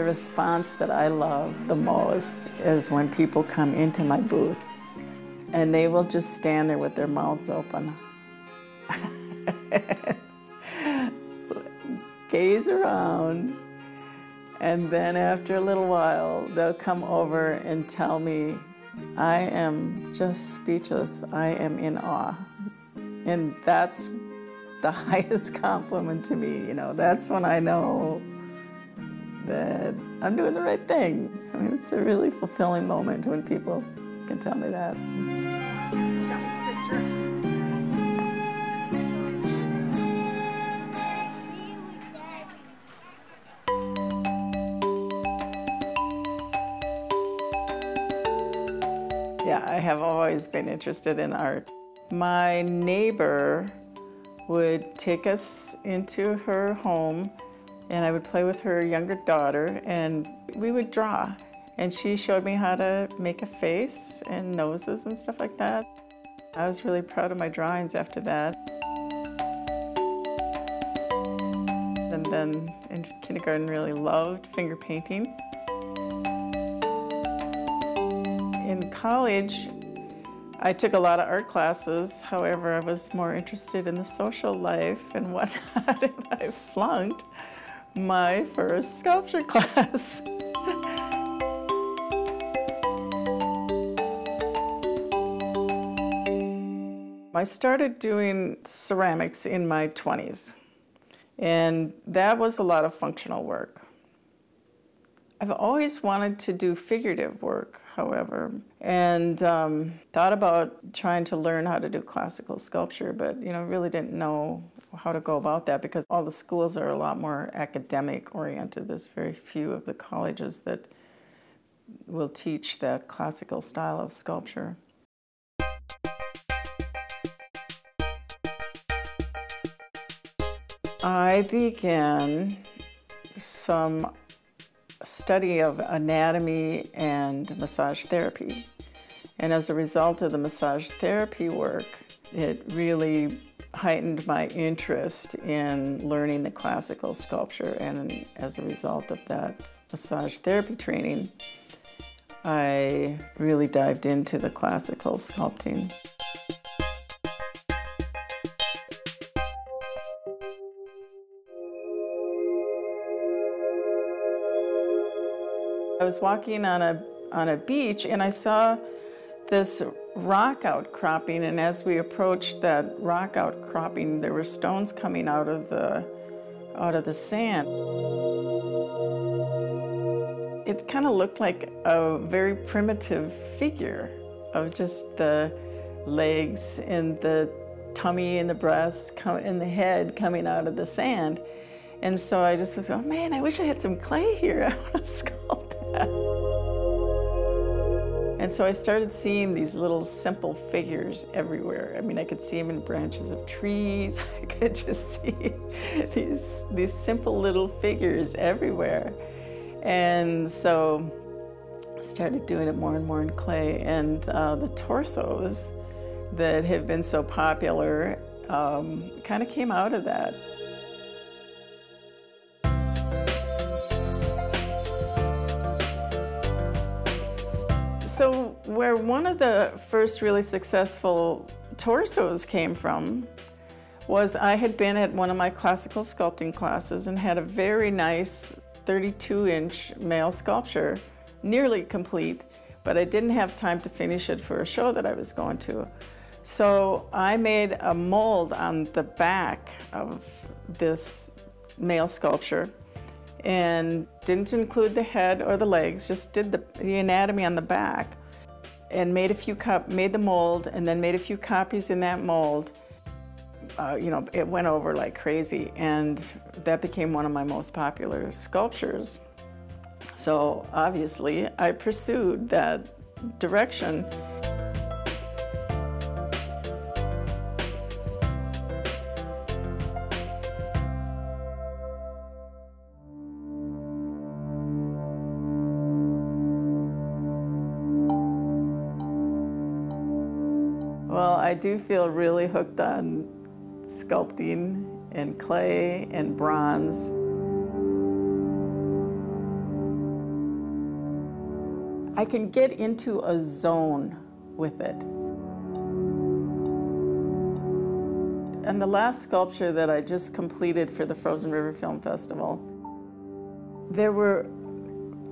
response that I love the most is when people come into my booth and they will just stand there with their mouths open. Gaze around, and then after a little while, they'll come over and tell me, I am just speechless, I am in awe. And that's the highest compliment to me, you know. That's when I know that I'm doing the right thing. I mean, it's a really fulfilling moment when people can tell me that. Yeah, I have always been interested in art. My neighbor would take us into her home, and I would play with her younger daughter, and we would draw. And she showed me how to make a face and noses and stuff like that. I was really proud of my drawings after that. And then in kindergarten, really loved finger painting. In college, I took a lot of art classes. However, I was more interested in the social life and whatnot, and I flunked my first sculpture class. I started doing ceramics in my 20s, and that was a lot of functional work. I've always wanted to do figurative work, however, and thought about trying to learn how to do classical sculpture, but really didn't know how to go about that because all the schools are a lot more academic oriented. There's very few of the colleges that will teach that classical style of sculpture. I began some study of anatomy and massage therapy. And as a result of the massage therapy work, it really heightened my interest in learning the classical sculpture. And as a result of that massage therapy training, I really dived into the classical sculpting. I was walking on a beach and I saw this rock outcropping, and as we approached that rock outcropping, there were stones coming out of the sand. It kind of looked like a very primitive figure of just the legs and the tummy and the breasts and the head coming out of the sand. And so I just was going, oh man, I wish I had some clay here. I want to sculpt that. And so I started seeing these little simple figures everywhere. I mean, I could see them in branches of trees. I could just see these simple little figures everywhere. And so I started doing it more and more in clay. And the torsos that have been so popular kind of came out of that. So where one of the first really successful torsos came from was I had been at one of my classical sculpting classes and had a very nice 32-inch male sculpture, nearly complete, but I didn't have time to finish it for a show that I was going to. So I made a mold on the back of this male sculpture and didn't include the head or the legs, just did the anatomy on the back, and made the mold, and then made a few copies in that mold. It went over like crazy, and that became one of my most popular sculptures. So obviously, I pursued that direction. Well, I do feel really hooked on sculpting and clay and bronze. I can get into a zone with it. And the last sculpture that I just completed for the Frozen River Film Festival, there were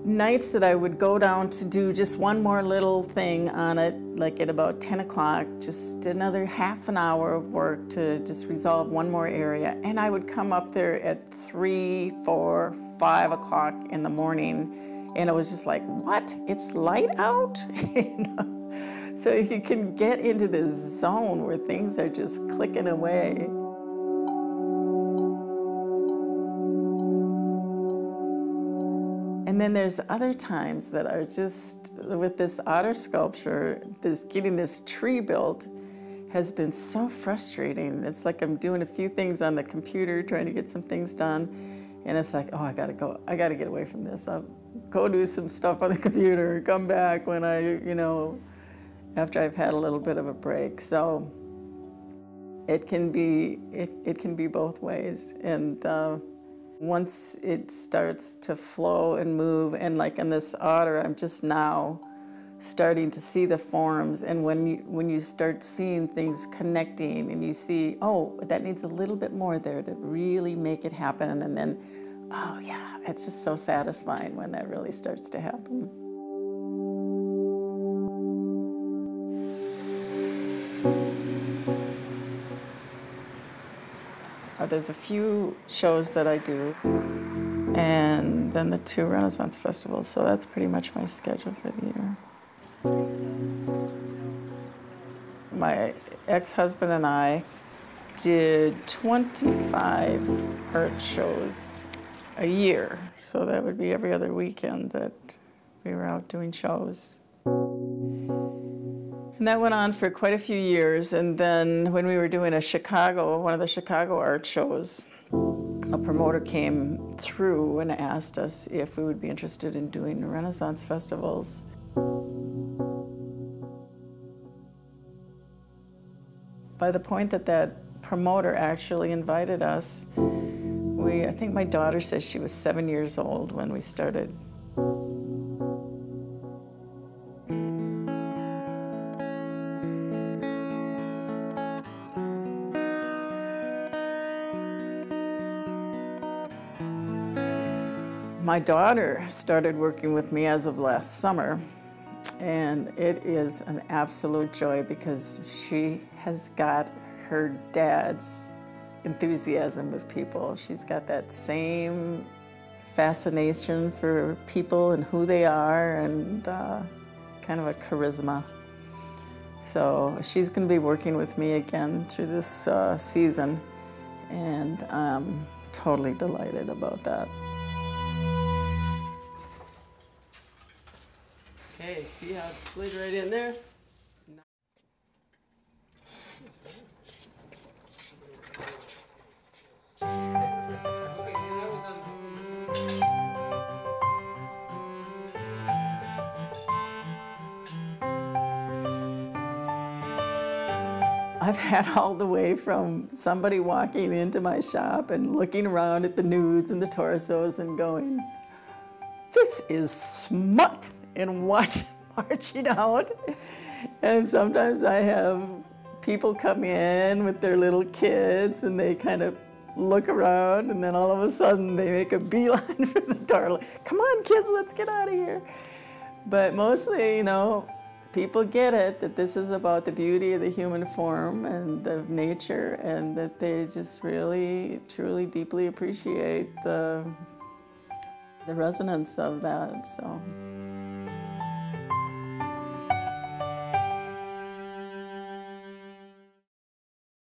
nights that I would go down to do just one more little thing on it, like at about 10 o'clock, just another half an hour of work to just resolve one more area. And I would come up there at 3, 4, 5 o'clock in the morning, and it was just like, what? It's light out? You know? So you can get into this zone where things are just clicking away. And then there's other times that are just, with this otter sculpture, getting this tree built has been so frustrating. It's like I'm doing a few things on the computer, trying to get some things done, and it's like, oh, I gotta get away from this. I'll go do some stuff on the computer, come back when after I've had a little bit of a break. So it can be both ways. And once it starts to flow and move, and like in this otter, I'm just now starting to see the forms, and when you start seeing things connecting and you see, oh, that needs a little bit more there to really make it happen, and then, oh yeah, it's just so satisfying when that really starts to happen. There's a few shows that I do, and then the 2 Renaissance festivals, so that's pretty much my schedule for the year. My ex-husband and I did 25 art shows a year, so that would be every other weekend that we were out doing shows. And that went on for quite a few years, and then when we were doing one of the Chicago art shows, a promoter came through and asked us if we would be interested in doing Renaissance festivals. By the point that that promoter actually invited us, I think my daughter says she was 7 years old when we started. My daughter started working with me as of last summer, and it is an absolute joy because she has got her dad's enthusiasm with people. She's got that same fascination for people and who they are, and kind of a charisma. So she's going to be working with me again through this season, and I'm totally delighted about that. Okay, see how it slid right in there? I've had all the way from somebody walking into my shop and looking around at the nudes and the torsos and going, this is smut, and marching out. And sometimes I have people come in with their little kids and they kind of look around, and then all of a sudden they make a beeline for the door. Like, come on, kids, let's get out of here. But mostly, people get it, that this is about the beauty of the human form and of nature, and that they just really, truly, deeply appreciate the resonance of that. So.